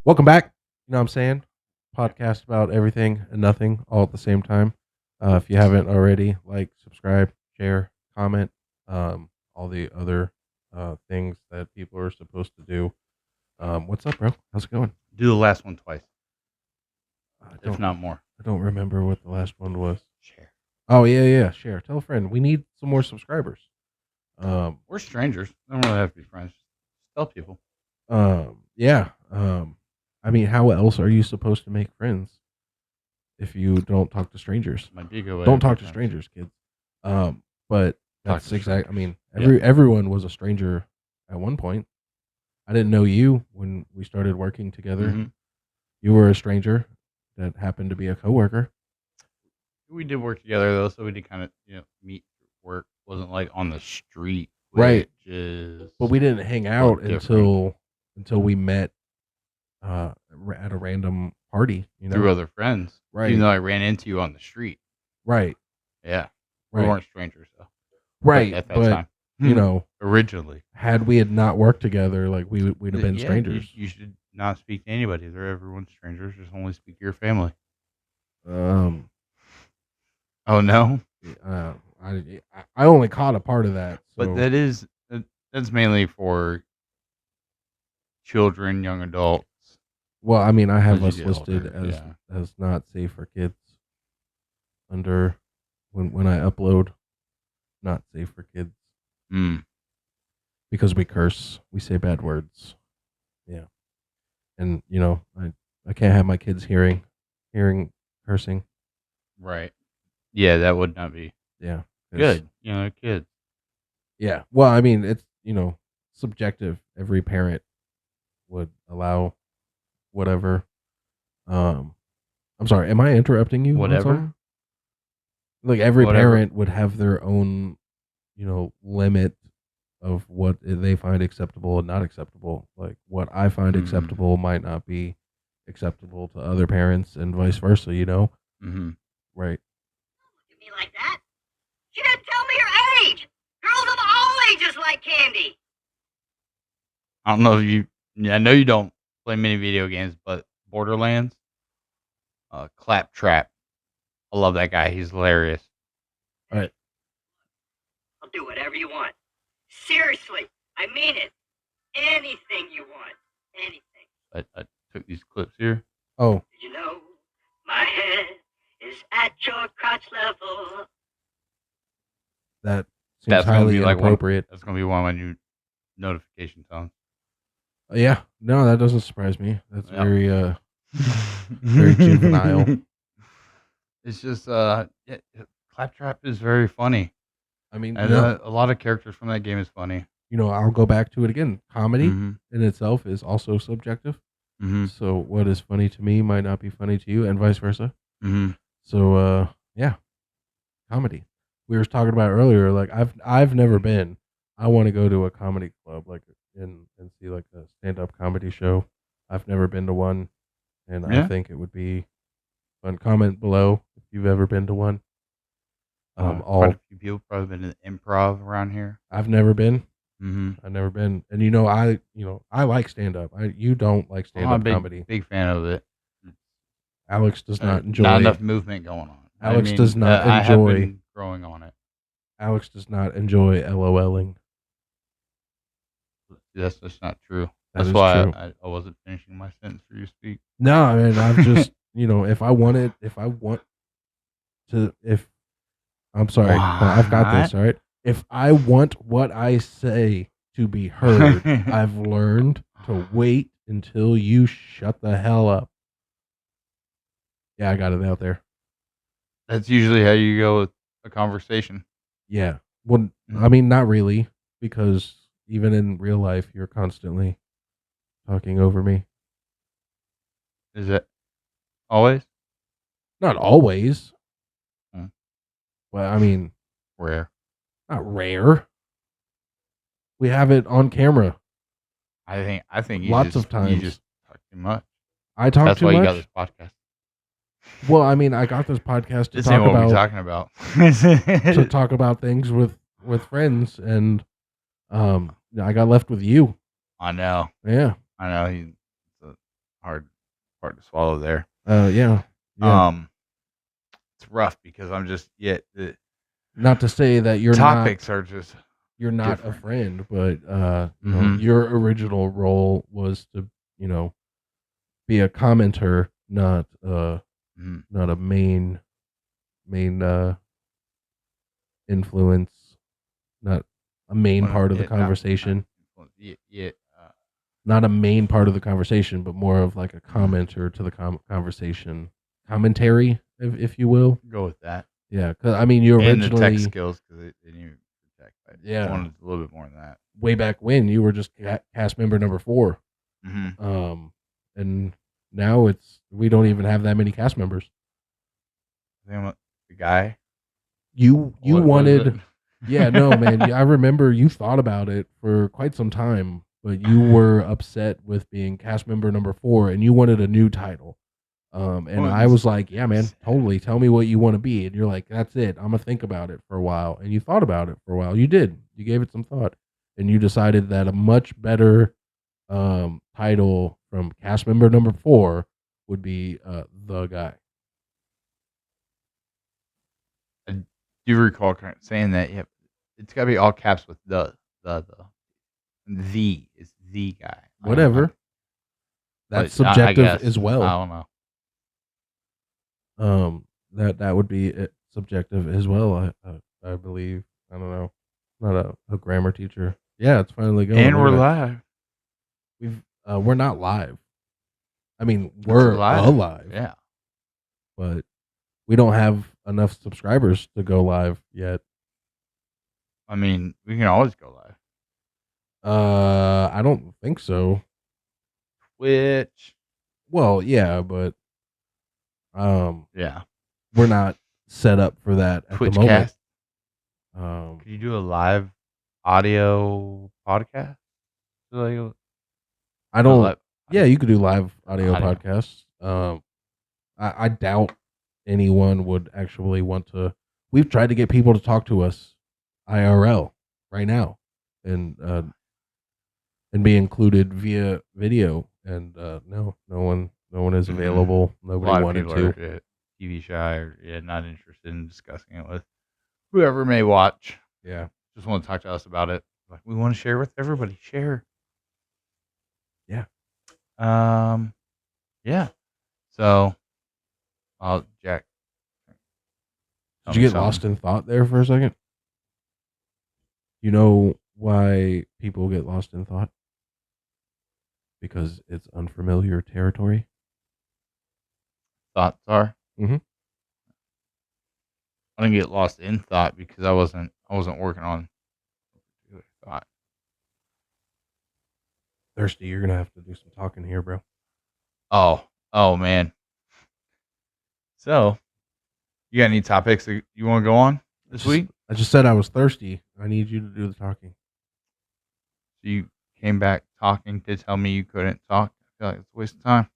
Welcome back. You know what I'm saying? Podcast about everything and nothing all at the same time. If you haven't already, like, subscribe, share, comment, all the other things that people are supposed to do. What's up, bro? How's it going? Do the last one twice, I if don't not more. I don't remember what the last one was. Share. Oh yeah, share. Tell a friend. We need some more subscribers. We're strangers. Don't really have to be friends. Just tell people. Yeah. I mean, how else are you supposed to make friends if you don't talk to strangers? Might be a good way. Don't to talk make to friends. strangers, kids. But Talk that's to exact. I strangers. mean, everyone was a stranger at one point. I didn't know you when we started working together. Mhm. You were a stranger that happened to be a coworker. We did work together though, so we did kind of meet through work. Wasn't like on the street, Right. which is But we didn't hang out different. until we met at a random party. You know, through other friends. right, Even though I ran into you on the street. right, Yeah, we right, weren't strangers though. right. At that But time, you know, originally, had we had not worked together, like we'd have been yeah, strangers. you should not speak to anybody. They're everyone's strangers. Just only speak to your family. Um, Oh no. I only caught a part of that. So. But that's mainly for children, young adults. Well, I mean, I have As us you get listed older, as not safe for kids under when I upload, not safe for kids because we curse, we say bad words, yeah, and I can't have my kids hearing cursing, Right. Yeah, that would not be yeah, good. Kids. yeah. Well, I mean, it's subjective. Every parent would allow whatever. I'm sorry. Am I interrupting you? Whatever. On something? Like every Whatever. parent would have their own, limit of what they find acceptable and not acceptable. Like what I find acceptable might not be acceptable to other parents, and vice versa. Mm-hmm. Right? Look at me like that. She didn't tell me her age. Girls of all ages like candy. I don't know if you. Yeah, I know you don't play many video games, but Borderlands, Claptrap. I love that guy. He's hilarious. All right. I'll do whatever you want. Seriously, I mean it. Anything you want. Anything. I took these clips here. Oh. Did you know my head is at your crotch level? That seems highly inappropriate. That's gonna be one of my new notification tones. Yeah. No, that doesn't surprise me. That's very very juvenile. It's just Claptrap is very funny. I mean, a lot of characters from that game is funny. I'll go back to it again. Comedy in itself is also subjective. So what is funny to me might not be funny to you, and vice versa. So yeah, comedy. We were talking about earlier. Like I've never been. I want to go to a comedy club, like and see like a stand up comedy show. I've never been to one, and I think it would be fun. Comment below if you've ever been to one. Quite a few people probably been to the improv around here. I've never been. I've never been, and I like stand up. You don't like stand up comedy. Big fan of it. Alex does not enjoy. Not enough movement going on. Alex does not enjoy. I have been growing on it. Alex does not enjoy LOLing. That's just not true. That's why I wasn't finishing my sentence for you to speak. No, I mean I've just if I'm sorry, I've got this. All right, if I want what I say to be heard, I've learned to wait until you shut the hell up. Yeah, I got it out there. That's usually how you go with a conversation. Yeah. Well, I mean, not really, because even in real life, you're constantly talking over me. Is it always? Not always. Well, I mean, rare. Not rare. We have it on camera. I think lots of times you just talk too much. I talk That's too why much. You got this podcast. Well, I mean, I got this podcast to This talk ain't what about. we're talking about. To talk about things with friends, and I got left with you. I know. Yeah. I know. He's a hard to swallow there. Yeah. It's rough because I'm just the Not to say that topics are just you're not different. a friend, but you know, your original role was to, you know, be a commenter, not not a main influence, not a main part of the conversation. Not a main part of the conversation, but more of like a commenter to the conversation, commentary, if you will. Go with that. Yeah, because I mean, you originally and the tech skills because they need tech. Yeah, I wanted a little bit more than that. Way back when you were just cast member number 4, and now we don't even have that many cast members. The guy you wanted, yeah, no, man. I remember you thought about it for quite some time, but you were upset with being cast member number 4, and you wanted a new title. And I was like, yeah, man, totally. Tell me what you want to be. And you're like, that's it. I'm gonna think about it for a while. And you thought about it for a while. You did. You gave it some thought, and you decided that a much better title from cast member number 4 would be the guy. I do recall saying that. Yep, it's got to be all caps with the is the guy. Whatever. That's subjective as well. I don't know. That would be subjective as well. I believe. I don't know. Not a grammar teacher. Yeah, it's finally going. And we're live. We're not live. I mean, we're alive. Yeah, but we don't have enough subscribers to go live yet. I mean, we can always go live. I don't think so. Twitch. Well, yeah, but yeah, we're not set up for that at the moment. Could you do a live audio podcast? I don't. Yeah, you could do live audio podcasts. I doubt anyone would actually want to. We've tried to get people to talk to us IRL right now, and be included via video, and no one is available. Nobody wanted to. TV shy or not interested in discussing it with whoever may watch. Yeah, just want to talk to us about it. Like, we want to share with everybody. Share. Yeah. Yeah. So, Jack. Did you get lost in thought there for a second? You know why people get lost in thought? Because it's unfamiliar territory. Thoughts are? Mm-hmm. I didn't get lost in thought because I wasn't working on thought. Thirsty, you're gonna have to do some talking here, bro. Oh man. So, you got any topics that you want to go on this week? I just said I was thirsty. I need you to do the talking. So you came back talking to tell me you couldn't talk? I feel like it's a waste of time.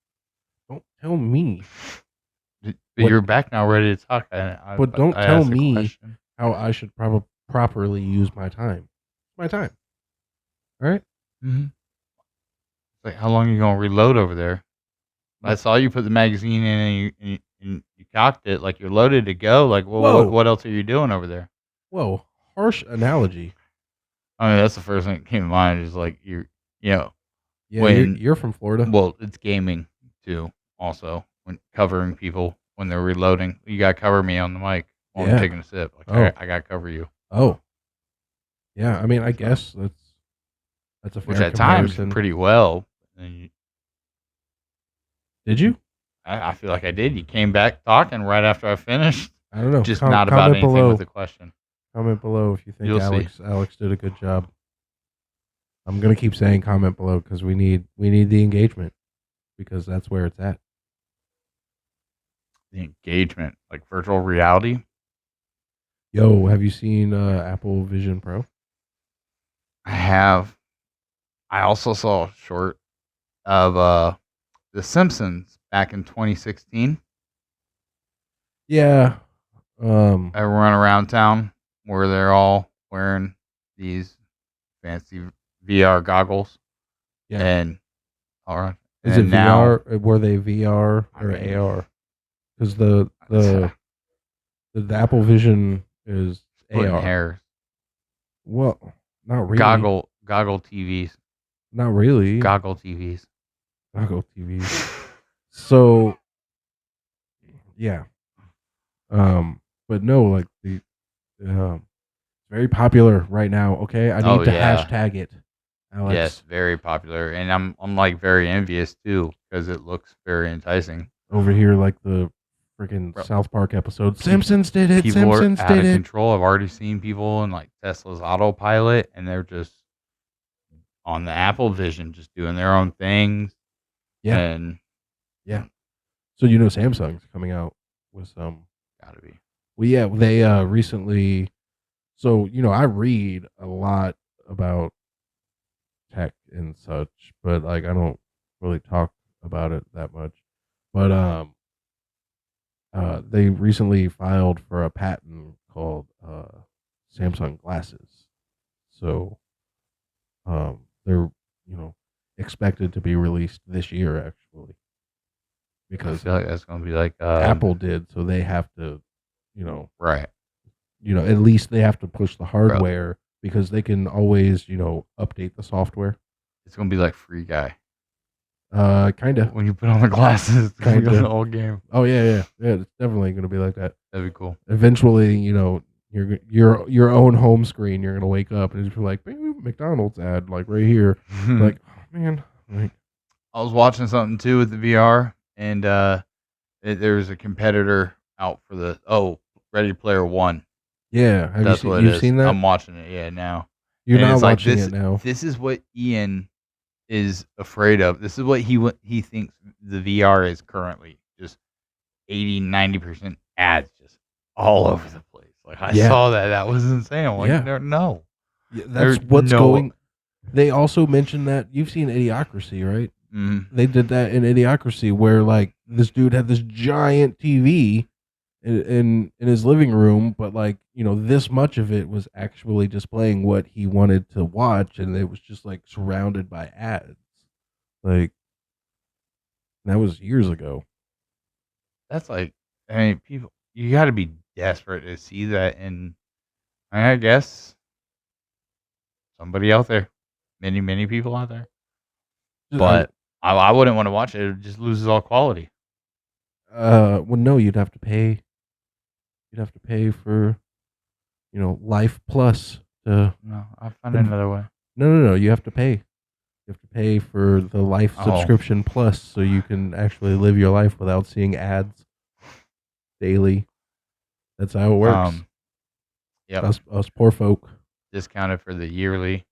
Don't tell me. But you're back now, ready to talk. But don't tell me how I should properly use my time. My time. All right? Mm-hmm. It's like, how long are you going to reload over there? I saw you put the magazine in and you cocked it like you're loaded to go. Like, well, what else are you doing over there? Whoa, harsh analogy. I mean, that's the first thing that came to mind is like, Yeah, you're from Florida. Well, it's gaming too, also. When covering people when they're reloading. You got to cover me on the mic while I'm taking a sip. Like, I got to cover you. Oh. Yeah, I mean, I guess that's a fair comparison. Which at times pretty well. Did you? I feel like I did. You came back talking right after I finished. I don't know. Just not about anything with the question. Comment below if you think Alex did a good job. I'm gonna keep saying comment below because we need the engagement, because that's where it's at. The engagement, like virtual reality. Yo, have you seen Apple Vision Pro? I have. I also saw a short of The Simpsons back in 2016. Yeah. I run around town where they're all wearing these fancy VR goggles. Yeah. And all right. Is it VR? Were they VR or AR? Because the Apple Vision is AR. Hairs. Well, not really. Goggle TVs. Not really. Goggle TVs. Goggle TVs. So, yeah. But no, like the very popular right now. Okay, I need to hashtag it, Alex. Yes, very popular, and I'm like very envious too because it looks very enticing. Over here, like the freaking South Park episode. Simpsons did it. Simpsons are out did of it. Control. I've already seen people in like Tesla's autopilot, and they're just on the Apple Vision, just doing their own things. Yeah. And yeah. So Samsung's coming out with some. Gotta be. Well, yeah, they recently. So I read a lot about tech and such, but like I don't really talk about it that much. But they recently filed for a patent called Samsung glasses. So they're expected to be released this year actually. Because I feel like that's gonna be like Apple did, so they have to, right. At least they have to push the hardware because they can always, update the software. It's gonna be like Free Guy. Kind of. When you put on the glasses, it's gonna be the whole game. Oh yeah. It's definitely gonna be like that. That'd be cool. Eventually, your own home screen, you're gonna wake up and it's like McDonald's ad, like right here. Like, oh, man, like I was watching something too with the VR, and there's a competitor out for the Ready Player One. Yeah, have you seen that? I'm watching it. Now you're not watching it now. This is what Ian is afraid of. This is what he thinks the VR is currently. Just 80-90% ads, just all over the place. Like I saw that. That was insane. I'm like, no. Yeah, that's what's going. They also mentioned that you've seen Idiocracy, right? Mm-hmm. They did that in Idiocracy, where like this dude had this giant TV in his living room, but like this much of it was actually displaying what he wanted to watch, and it was just like surrounded by ads. Like that was years ago. That's like, I mean, people, you got to be desperate to see that, and I guess somebody out there, many people out there, but I wouldn't want to watch it. It just loses all quality. Well, no, you'd have to pay. You'd have to pay for, Life Plus to. No, I'll find another way. No. You have to pay. You have to pay for the Life subscription Plus, so you can actually live your life without seeing ads daily. That's how it works. Yeah. Us poor folk. Discounted for the yearly.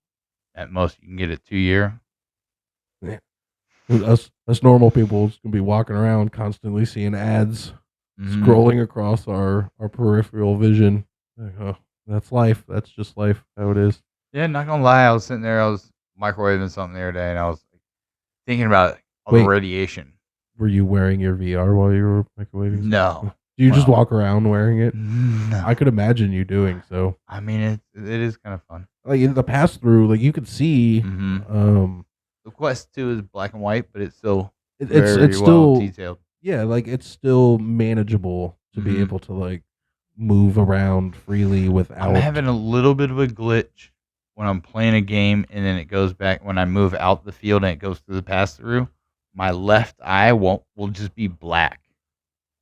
At most, you can get a 2-year. Yeah. Us normal people can be walking around constantly seeing ads. Scrolling across our peripheral vision. Like, oh, that's life. That's just life, how it is. Yeah, not gonna lie, I was sitting there, I was microwaving something the other day, and I was thinking about all the radiation. Were you wearing your VR while you were microwaving? No. Do you just walk around wearing it? No. I could imagine you doing so. I mean, it is kind of fun. Like in the pass through, like you could see. The Quest 2 is black and white, but it's still it's well still detailed. Yeah, like it's still manageable to be able to like move around freely without. I'm having a little bit of a glitch when I'm playing a game and then it goes back when I move out the field and it goes through the pass through. My left eye will just be black.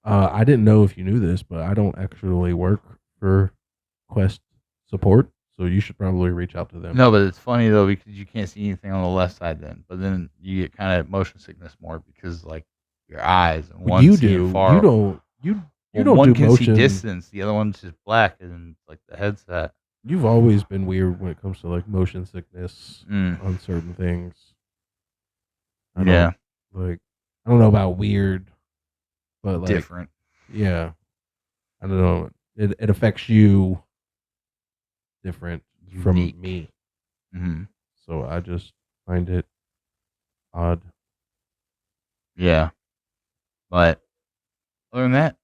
I didn't know if you knew this, but I don't actually work for Quest support, so you should probably reach out to them. No, but it's funny though because you can't see anything on the left side then, but then you get kind of motion sickness more because like your eyes and one you seeing do far. You don't one do can motion. see distance, the other one's just black and like the headset. You've always been weird when it comes to like motion sickness on certain things. I don't know about weird, but like different. Yeah, I don't know. It affects you different from me. So I just find it odd. Yeah, but other than that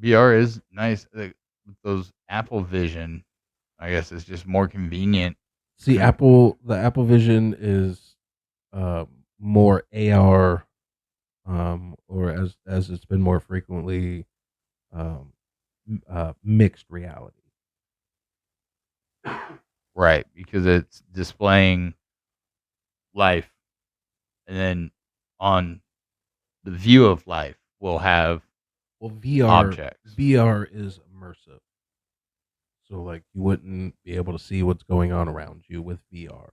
VR is nice. With those Apple Vision, I guess it's just more convenient. See, the Apple Vision is more AR, or as it's been more frequently, um, mixed reality. Right, because it's displaying life, and then on the view of life, we'll have Well, VR objects. VR is immersive, so like you wouldn't be able to see what's going on around you with VR.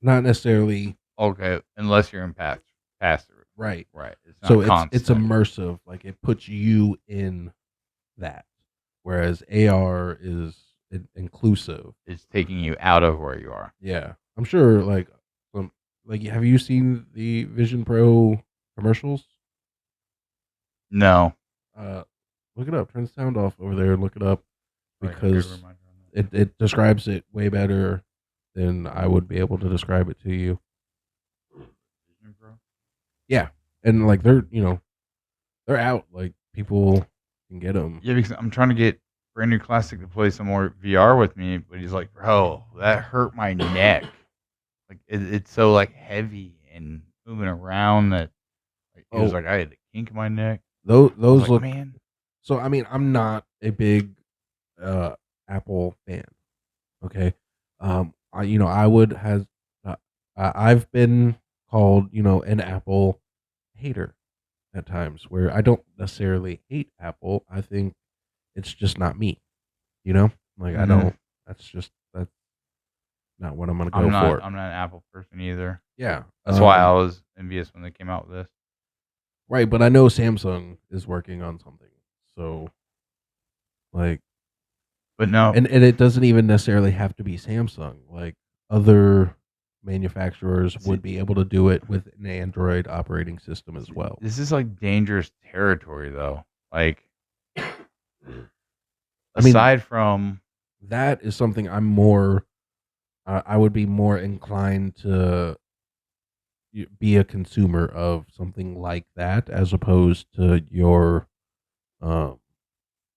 Not necessarily Okay, unless you're in pass through. right. Right, it's So not it's constant. immersive, like it puts you in that, whereas AR is inclusive. It's taking you out of where you are. Yeah, I'm sure. Like, have you seen the Vision Pro commercials? No. Look it up. Turn the sound off over there and look it up Like a good because reminder on that. it describes it way better than I would be able to describe it to you. Vision Pro? Yeah, and like they're out. Like people can get them. Yeah, because I'm trying to get Brandon Classic to play some more VR with me, but he's like, bro, that hurt my neck. Like it's so like heavy and moving around that like, he was Oh, like, I had to kink my neck. those I was those like, look. man, So I mean, I'm not a big Apple fan. Okay, I would has I've been called an Apple hater at times where I don't necessarily hate Apple. I think it's just not me. Like I hmm don't. That's not what I'm gonna go for. I'm not an Apple person either. Yeah. That's why I was envious when they came out with this. Right, but I know Samsung is working on something. So like, But no, and it doesn't even necessarily have to be Samsung. Like other manufacturers see, would be able to do it with an Android operating system as well. this is like dangerous territory though. Like I mean, aside from that is something I would be more inclined to be a consumer of something like that as opposed to um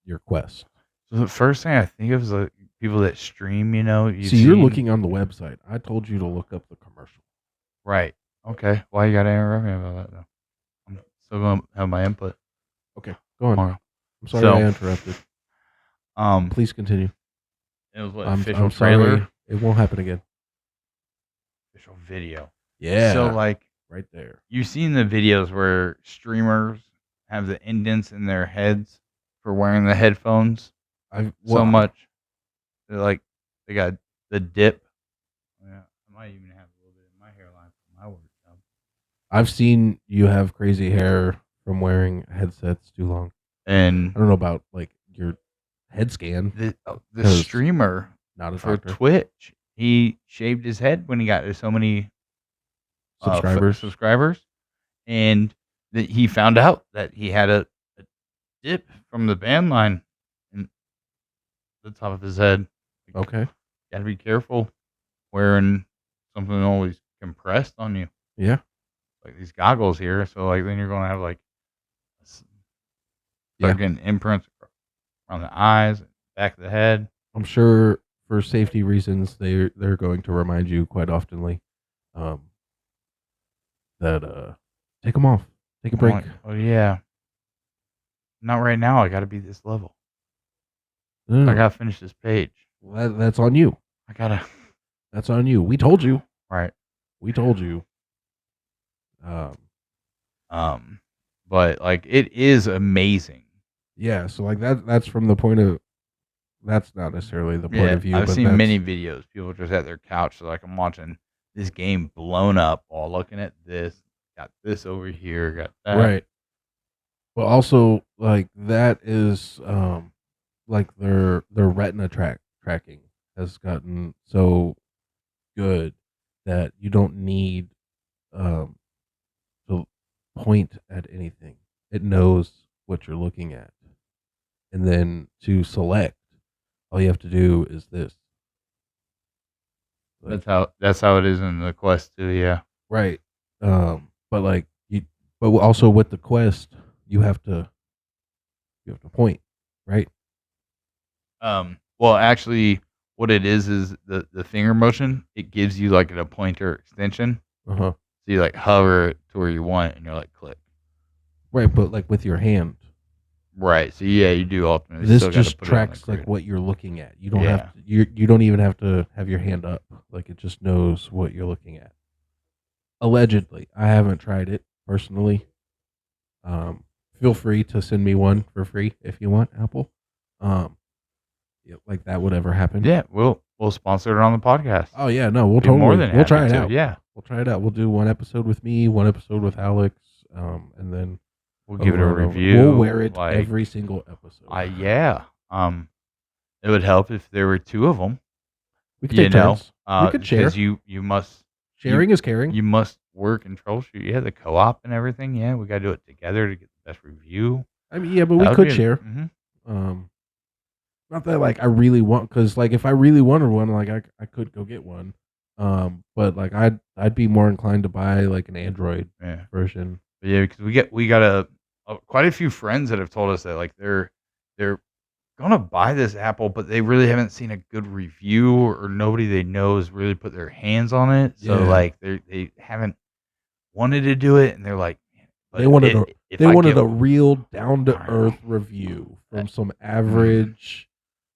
your Quest. so the first thing I think of is like people that stream, you've See, you're seen. looking on the website. I told you to look up the commercial. Right. Okay. Why you gotta interrupt me about that though? I'm still gonna have my input Okay, go on. tomorrow. I'm sorry So I interrupted. Please continue. it was what I'm official sorry. trailer, It won't happen again. official video. Yeah. So like Right there. you've seen the videos where streamers have the indents in their heads for wearing the headphones so much. They're like they got the dip. Yeah, I might even have a little bit in my hairline from my work job. I've seen you have crazy hair from wearing headsets too long. And I don't know about like your head scan. the streamer Not a for doctor. Twitch, he shaved his head when he got so many subscribers, and he found out that he had a dip from the band line in the top of his head. Okay. Got to be careful wearing something always compressed on you, Yeah. like these goggles here. So like then you're going to have like Yeah. getting imprints around the eyes, back of the head. I'm sure for safety reasons they're going to remind you quite oftenly that take them off. Take a break. Like, oh yeah, not right now. I got to be this level. No. I got to finish this page. Well, that's on you. I gotta. That's on you. We told you. Right. We told you. But like it is amazing. Yeah. So like that's from the point of. That's not necessarily the point of view. I've but seen many videos. People just at their couch, so like I'm watching this game blown up while looking at this. Got this over here. Got that. Right. But also like that is like their retina tracking has gotten so good that you don't need to point at anything. It knows what you're looking at. And then to select, all you have to do is this. Like, That's how it is in the Quest too. Yeah. right. But like but also with the Quest, you have to point, right? Well, actually, what it is the finger motion. It gives you like a pointer extension. Uh-huh. So you like hover it to where you want it, and you're like click. Right, but like with your hand. Right. So yeah, you do ultimately This still got to just put it on the tracks like grid. what you're looking at. You don't have Yeah. to, you don't even have to have your hand up. Like it just knows what you're looking at. Allegedly. I haven't tried it personally. Feel free to send me one for free if you want, Apple. Um, yeah, like that would ever happen. Yeah, we'll sponsor it on the podcast. Oh yeah, no, we'll Be more totally than we'll try happy it to, out. yeah. We'll try it out. We'll do one episode with me, one episode with Alex, and then We'll give it a over and over. review. We'll wear it like, every single episode. yeah. It would help if there were two of them. We could take turns. We could share. Because you must Sharing is caring. you must work and troubleshoot. Yeah, the co-op and everything. Yeah, we got to do it together to get the best review. I mean, yeah, but That we would could be share. Mhm. Not that like I really want, because like if I really wanted one, like I could go get one. But like I'd be more inclined to buy like an Android Yeah. version. But yeah, because we got quite a few friends that have told us that like they're gonna buy this Apple, but they really haven't seen a good review or nobody they know has really put their hands on it. So Yeah. like they haven't wanted to do it, and they're like, "Man, They but wanted if they I wanted get a real down to I earth know. review from some average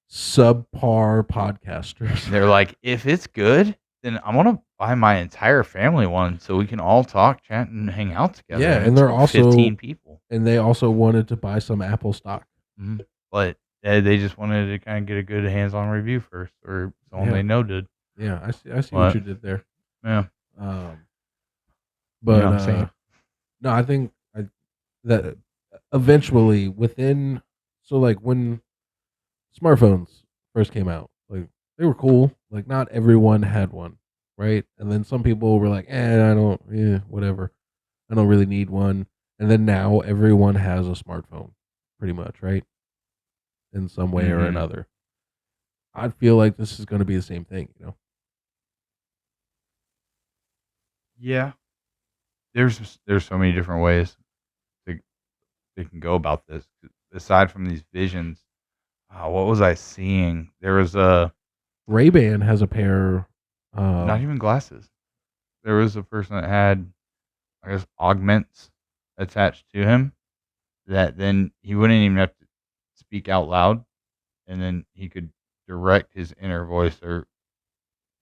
subpar podcasters. They're like, if it's good, then I want to buy my entire family one so we can all talk, chat, and hang out together. Yeah, and it's they're like also 15 people. And they also wanted to buy some Apple stock. But they just wanted to kind of get a good hands-on review first, or someone they know did. Yeah, I see what you did there. Yeah. But you know what I'm saying? no, I think that eventually within, so like when smartphones first came out, like they were cool. Like not everyone had one, right? And then some people were like, I don't, whatever. I don't really need one. And then now everyone has a smartphone, pretty much, right? In some way or another. I feel like this is going to be the same thing, you know? Yeah. There's so many different ways they can go about this. Aside from these visions, what was I seeing? There was a Ray-Ban has a pair. not even glasses. There was a person that had, I guess, augments attached to him that then he wouldn't even have to speak out loud, and then he could direct his inner voice or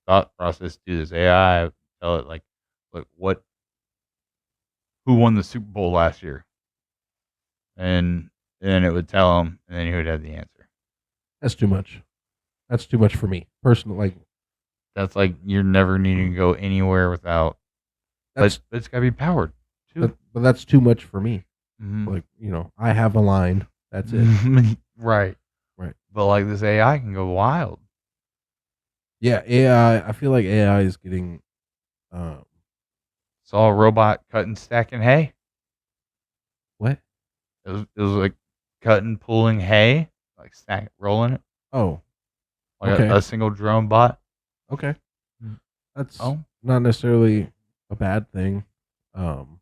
thought process to this AI, tell it like who won the Super Bowl last year, and then it would tell him, and then he would have the answer. That's too much. That's too much for me personally. Like that's like you're never needing to go anywhere without. But it's got to be powered too. But that's too much for me. Mm-hmm. Like I have a line. That's it. Right. But like this AI can go wild. Yeah, AI. I feel like AI is getting. Saw a robot cutting, stacking hay. What? It was like cutting, pulling hay, like rolling it. Oh, like a single drone bot. Okay, that's not necessarily a bad thing. And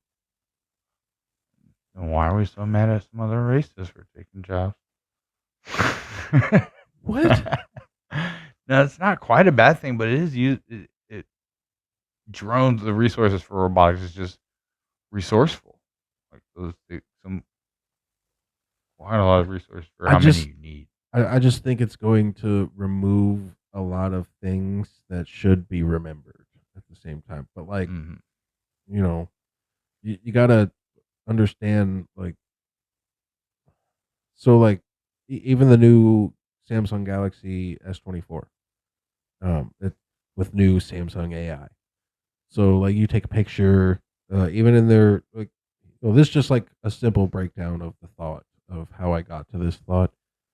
why are we so mad at some other races for taking jobs? What? No, it's not quite a bad thing, but it is used. It drones the resources for robotics is just resourceful. Like those quite a lot of resources for how many you need. I just think it's going to remove a lot of things that should be remembered at the same time. But like, you gotta understand, like, so like even the new Samsung Galaxy S24, with new Samsung AI. So like you take a picture, even in their like, this is just like a simple breakdown of the thought of how I got to this thought.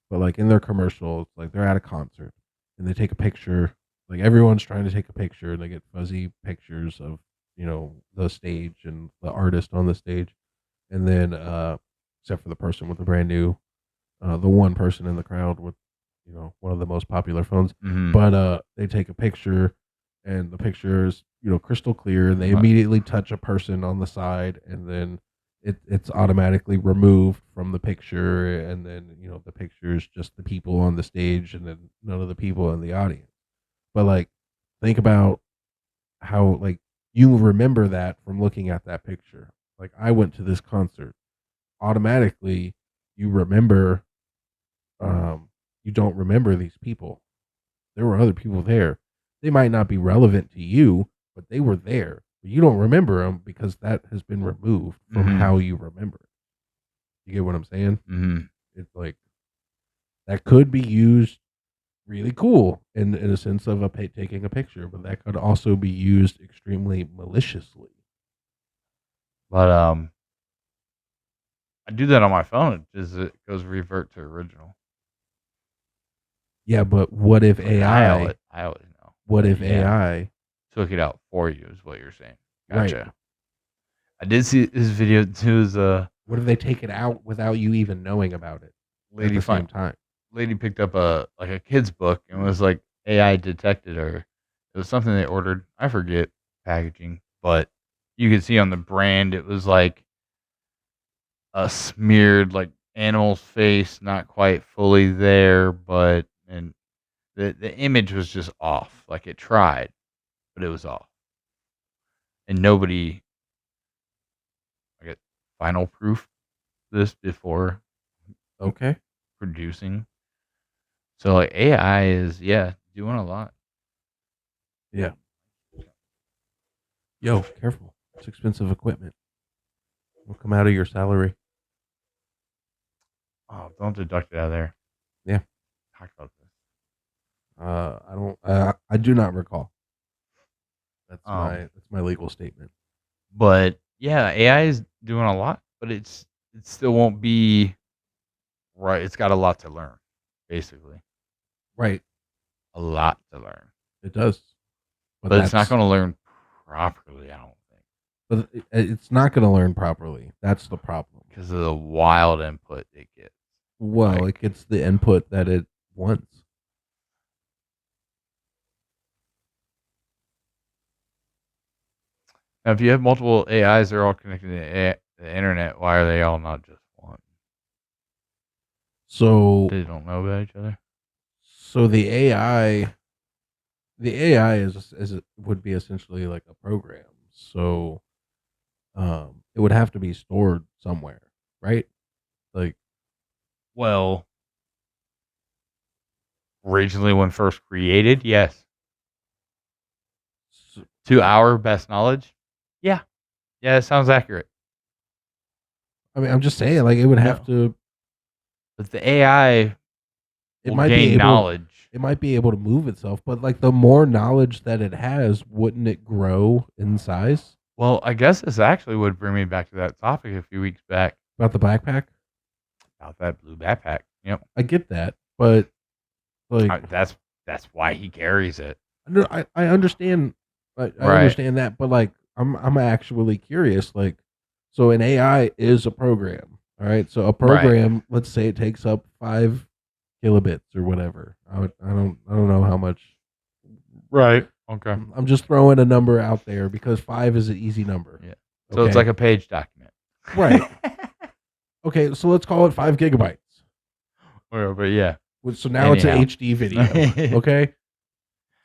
But like in their commercials, like they're at a concert and they take a picture. Like everyone's trying to take a picture and they get fuzzy pictures of the stage and the artist on the stage, and then except for the person with the brand new, the one person in the crowd with one of the most popular phones. But they take a picture and the picture is crystal clear, and they immediately touch a person on the side, and then it's automatically removed from the picture, and then the picture is just the people on the stage and then none of the people in the audience. But like, think about how, like, you remember that from looking at that picture. Like, I went to this concert. Automatically, you remember. You don't remember these people. There were other people there. They might not be relevant to you, but they were there. But you don't remember them because that has been removed from how you remember it. You get what I'm saying? It's like that could be used really cool in a sense of taking a picture, but that could also be used extremely maliciously. But I do that on my phone. It goes revert to original. Yeah, but what if AI? I always know. What if AI took it out for you? Is what you're saying? Right. Gotcha. I did see this video too. What if they take it out without you even knowing about it at the same time? Lady picked up a kid's book and was like AI detected her. It was something they ordered. I forget packaging, but you could see on the brand it was like a smeared like animal's face, not quite fully there, but and the image was just off. Like it tried, but it was off, and nobody final proof this before producing. So like AI is doing a lot. Yeah. Yo, careful. It's expensive equipment. Will come out of your salary. Oh, don't deduct it out of there. Yeah. Talk about this. I don't. I do not recall. That's my legal statement. But yeah, AI is doing a lot, but it still won't be right. It's got a lot to learn, basically. Right. A lot to learn. It does. But it's not going to learn properly, I don't think. But it's not going to learn properly. That's the problem. Because of the wild input it gets. Well, it gets the input that it wants. Now, if you have multiple AIs, they're all connected to the internet. Why are they all not just one? So they don't know about each other. So the AI would be essentially like a program. So it would have to be stored somewhere, right? Like, well, originally when first created, yes. To our best knowledge, yeah, that sounds accurate. I mean, I'm just saying, like, it would have to. But the AI, it might gain be able, knowledge. It might be able to move itself, but like the more knowledge that it has, wouldn't it grow in size? Well, I guess this actually would bring me back to that topic a few weeks back about the backpack. About that blue backpack. Yep, I get that, but like that's why he carries it. No, I understand. I understand that, but like I'm actually curious. Like, so an AI is a program. All right, so a program. Let's say it takes up 5 kilobits or whatever. I don't know how much. Right. Okay. I'm just throwing a number out there because 5 is an easy number. Yeah. So it's like a page document. Right. Okay, so let's call it 5 gigabytes. But yeah. So now it's an HD video. Okay.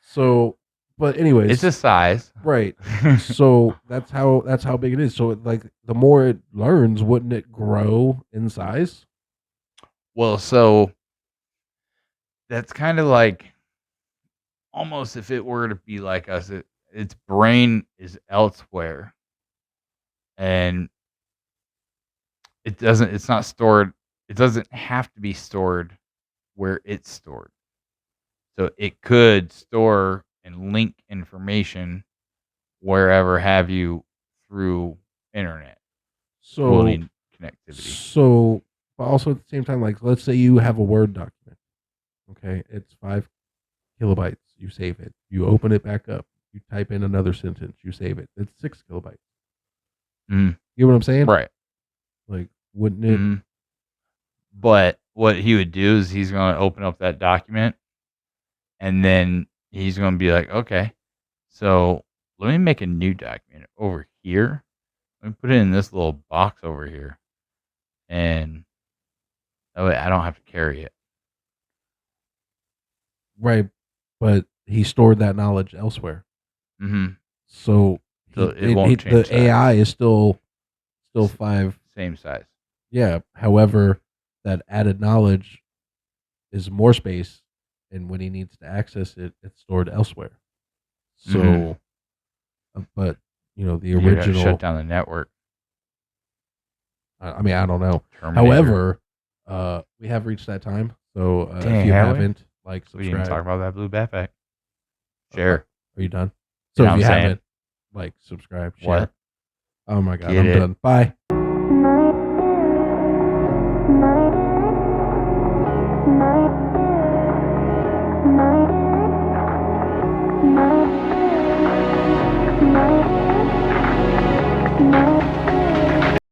So, but anyways, it's a size, right? So that's how big it is. So like the more it learns, wouldn't it grow in size? Well, so that's kind of like almost if it were to be like us, its brain is elsewhere, and it's not stored. It doesn't have to be stored where it's stored. So it could store and link information wherever have you through internet. So we'll need connectivity. So, but also at the same time, like let's say you have a Word document. Okay, it's 5 kilobytes. You save it. You open it back up. You type in another sentence. You save it. It's 6 kilobytes. You get what I'm saying? Right. Like, wouldn't it? But what he would do is he's going to open up that document, and then he's going to be like, okay, so let me make a new document over here. Let me put it in this little box over here, and that way I don't have to carry it. Right, but he stored that knowledge elsewhere. Mm-hmm. So So it won't change the size. AI is still 5. Same size. Yeah. However, that added knowledge is more space, and when he needs to access it, it's stored elsewhere. So, but the You gotta original. shut down the network. I mean, I don't know. Terminator. However, we have reached that time. So Dang, if you have we? haven't, We didn't subscribe. talk about that blue backpack. Share. Are you done? So You know if you what I'm saying? haven't, subscribe, share. What? Oh my God, Get I'm it. done. Bye.